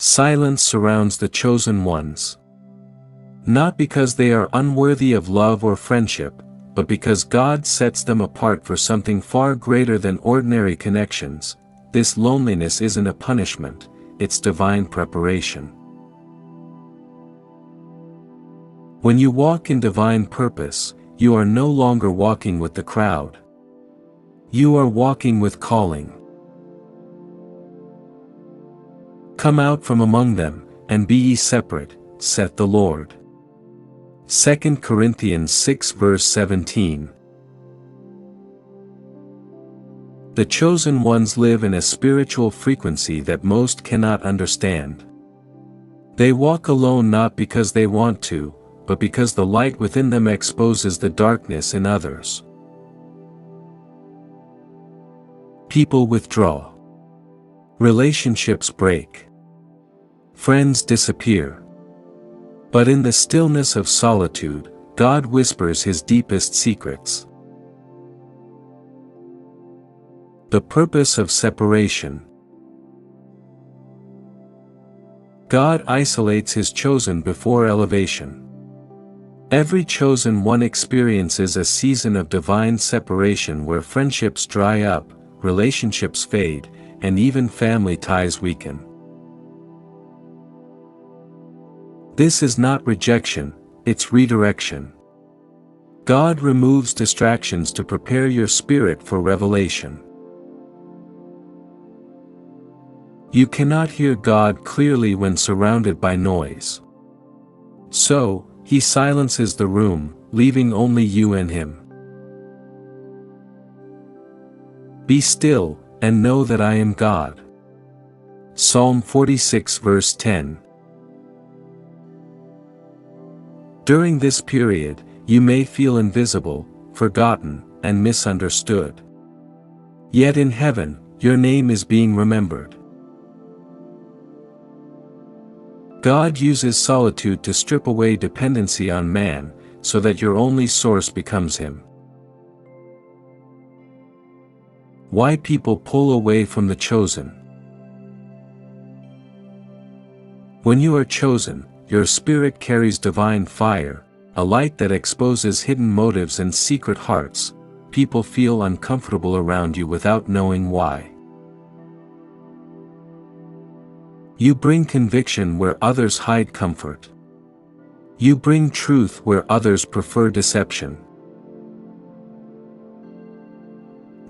Silence surrounds the chosen ones. Not because they are unworthy of love or friendship, but because God sets them apart for something far greater than ordinary connections. This loneliness isn't a punishment, it's divine preparation. When you walk in divine purpose, you are no longer walking with the crowd. You are walking with calling. Come out from among them, and be ye separate, saith the Lord. 2 Corinthians 6 verse 17. The chosen ones live in a spiritual frequency that most cannot understand. They walk alone not because they want to, but because the light within them exposes the darkness in others. People withdraw. Relationships break. Friends disappear. But in the stillness of solitude, God whispers His deepest secrets. The purpose of separation. God isolates His chosen before elevation. Every chosen one experiences a season of divine separation where friendships dry up, relationships fade, and even family ties weaken. This is not rejection, it's redirection. God removes distractions to prepare your spirit for revelation. You cannot hear God clearly when surrounded by noise. So, He silences the room, leaving only you and Him. Be still, and know that I am God. Psalm 46 verse 10. During this period, you may feel invisible, forgotten, and misunderstood. Yet in heaven, your name is being remembered. God uses solitude to strip away dependency on man, so that your only source becomes Him. Why people pull away from the chosen. When you are chosen, your spirit carries divine fire, a light that exposes hidden motives and secret hearts. People feel uncomfortable around you without knowing why. You bring conviction where others hide comfort. You bring truth where others prefer deception.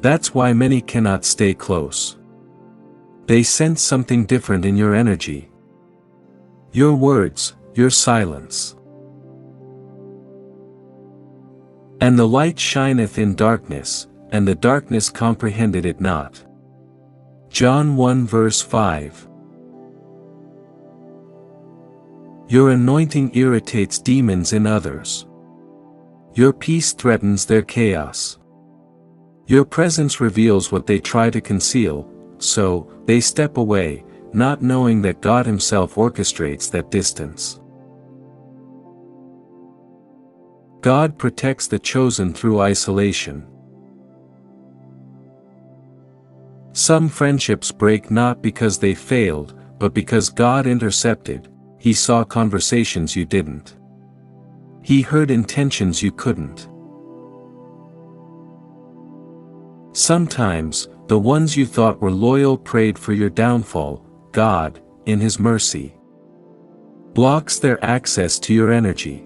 That's why many cannot stay close. They sense something different in your energy. Your words, your silence. And the light shineth in darkness, and the darkness comprehended it not. John 1 verse 5. Your anointing irritates demons in others. Your peace threatens their chaos. Your presence reveals what they try to conceal, so they step away, not knowing that God Himself orchestrates that distance. God protects the chosen through isolation. Some friendships break not because they failed, but because God intercepted. He saw conversations you didn't. He heard intentions you couldn't. Sometimes, the ones you thought were loyal prayed for your downfall. God, in His mercy, blocks their access to your energy.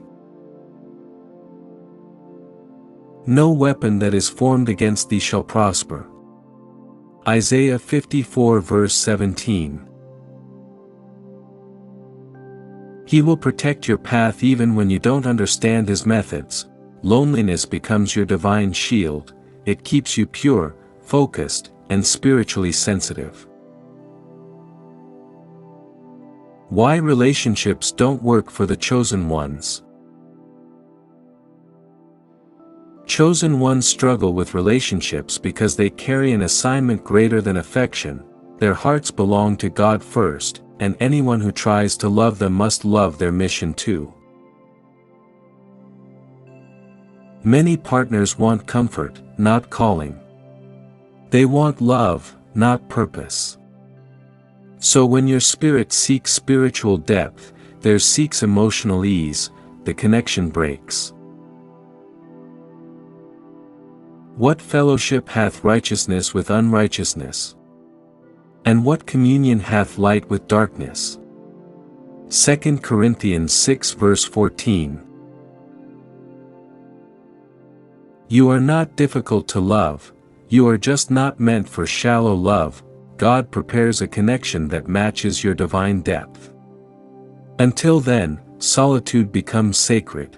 No weapon that is formed against thee shall prosper. Isaiah 54 verse 17. He will protect your path even when you don't understand His methods. Loneliness becomes your divine shield. It keeps you pure, focused, and spiritually sensitive. Why relationships don't work for the chosen ones. Chosen ones struggle with relationships because they carry an assignment greater than affection. Their hearts belong to God first, and anyone who tries to love them must love their mission too. Many partners want comfort, not calling. They want love, not purpose. So when your spirit seeks spiritual depth, theirs seeks emotional ease, the connection breaks. What fellowship hath righteousness with unrighteousness? And what communion hath light with darkness? 2 Corinthians 6 verse 14. You are not difficult to love, you are just not meant for shallow love. God prepares a connection that matches your divine depth. Until then, solitude becomes sacred.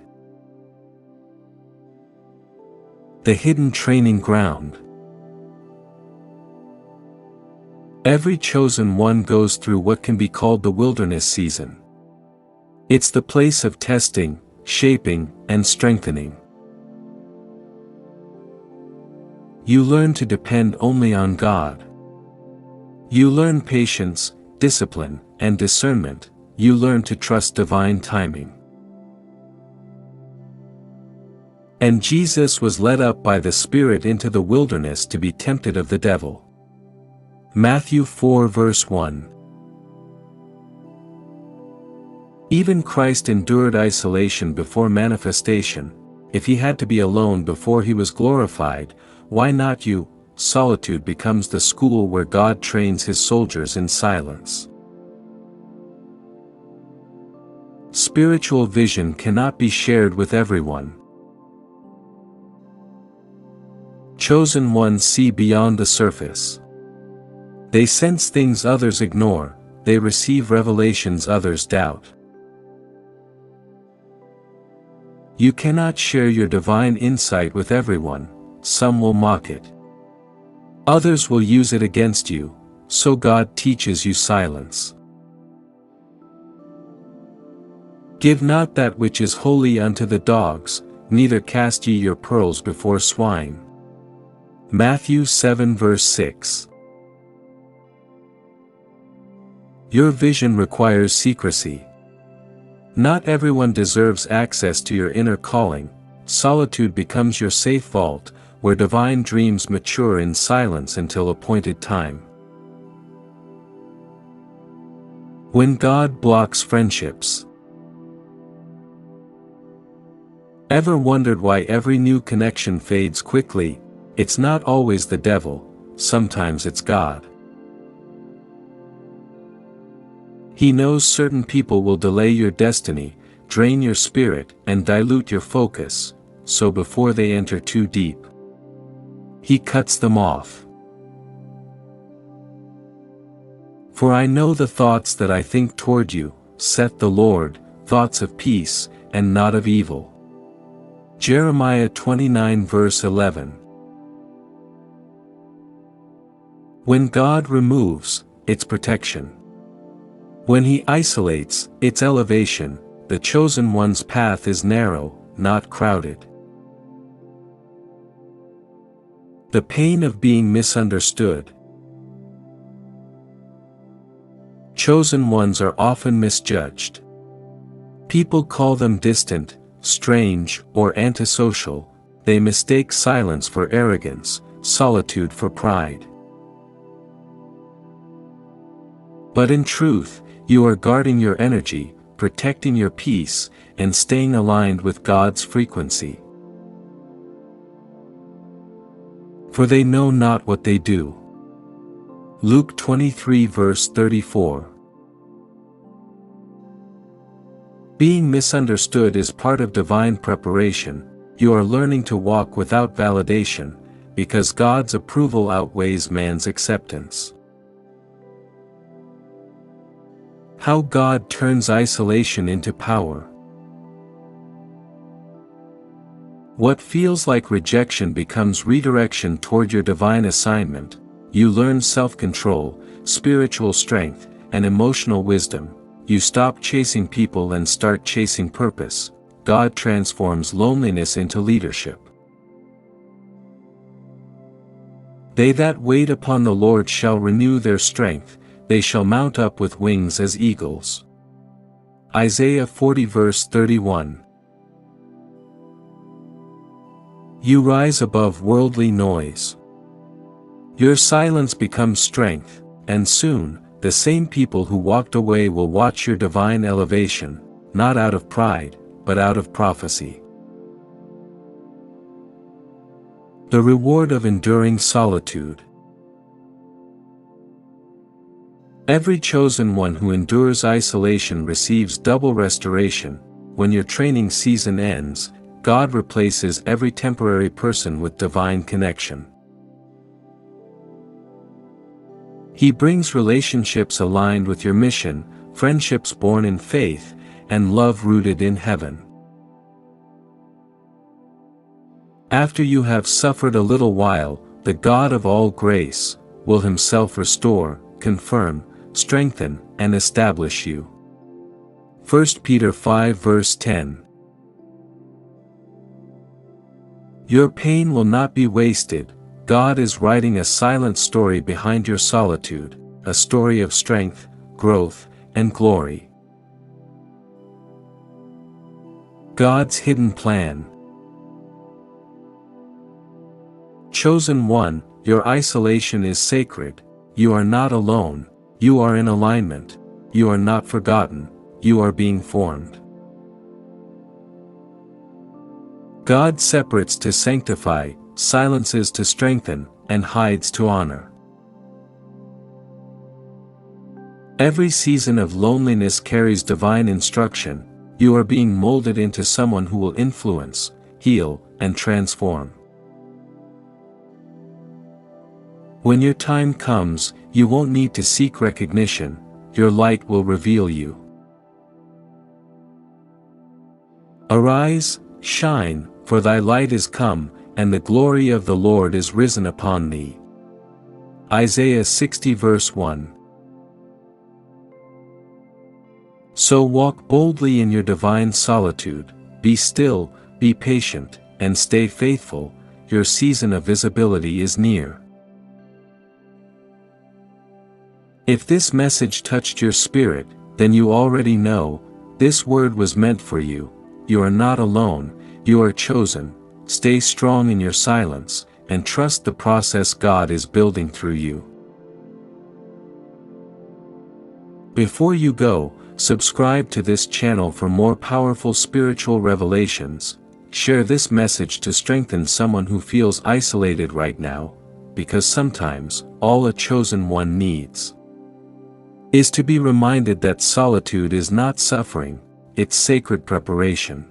The hidden training ground. Every chosen one goes through what can be called the wilderness season. It's the place of testing, shaping, and strengthening. You learn to depend only on God. You learn patience, discipline, and discernment. You learn to trust divine timing. And Jesus was led up by the Spirit into the wilderness to be tempted of the devil. Matthew 4 verse 1. Even Christ endured isolation before manifestation. If he had to be alone before he was glorified, why not you? Solitude becomes the school where God trains his soldiers in silence. Spiritual vision cannot be shared with everyone. Chosen ones see beyond the surface. They sense things others ignore, they receive revelations others doubt. You cannot share your divine insight with everyone, some will mock it. Others will use it against you, so God teaches you silence. Give not that which is holy unto the dogs, neither cast ye your pearls before swine. Matthew 7 verse 6. Your vision requires secrecy. Not everyone deserves access to your inner calling. Solitude becomes your safe vault, where divine dreams mature in silence until appointed time. When God blocks friendships. Ever wondered why every new connection fades quickly? It's not always the devil, sometimes it's God. He knows certain people will delay your destiny, drain your spirit, and dilute your focus, so before they enter too deep, he cuts them off. For I know the thoughts that I think toward you, saith the Lord, thoughts of peace, and not of evil. Jeremiah 29 verse 11. When God removes, it's protection. When he isolates, it's elevation. The chosen one's path is narrow, not crowded. The pain of being misunderstood. Chosen ones are often misjudged. People call them distant, strange, or antisocial. They mistake silence for arrogance, solitude for pride. But in truth, you are guarding your energy, protecting your peace, and staying aligned with God's frequency. For they know not what they do. Luke 23 verse 34. Being misunderstood is part of divine preparation. You are learning to walk without validation, because God's approval outweighs man's acceptance. How God turns isolation into power. What feels like rejection becomes redirection toward your divine assignment. You learn self-control, spiritual strength, and emotional wisdom. You stop chasing people and start chasing purpose. God transforms loneliness into leadership. They that wait upon the Lord shall renew their strength. They shall mount up with wings as eagles. Isaiah 40 verse 31. You rise above worldly noise. Your silence becomes strength, and soon, The same people who walked away will watch your divine elevation, not out of pride, but out of prophecy. The reward of enduring solitude. Every chosen one who endures isolation receives double restoration. When your training season ends, God replaces every temporary person with divine connection. He brings relationships aligned with your mission, friendships born in faith, and love rooted in heaven. After you have suffered a little while, the God of all grace will himself restore, confirm, strengthen, and establish you. 1 Peter 5 verse 10. Your pain will not be wasted. God is writing a silent story behind your solitude, a story of strength, growth, and glory. God's hidden plan. Chosen one, your isolation is sacred. You are not alone. You are in alignment. You are not forgotten. You are being formed. God separates to sanctify, silences to strengthen, and hides to honor. Every season of loneliness carries divine instruction. You are being molded into someone who will influence, heal, and transform. When your time comes, you won't need to seek recognition. Your light will reveal you. Arise, shine, for thy light is come, and the glory of the Lord is risen upon thee. Isaiah 60 verse 1. So walk boldly in your divine solitude, be still, be patient, and stay faithful. Your season of visibility is near. If this message touched your spirit, then you already know, this word was meant for you. You are not alone, you are chosen. Stay strong in your silence, and trust the process God is building through you. Before you go, subscribe to this channel for more powerful spiritual revelations. Share this message to strengthen someone who feels isolated right now, because sometimes, all a chosen one needs is to be reminded that solitude is not suffering, it's sacred preparation.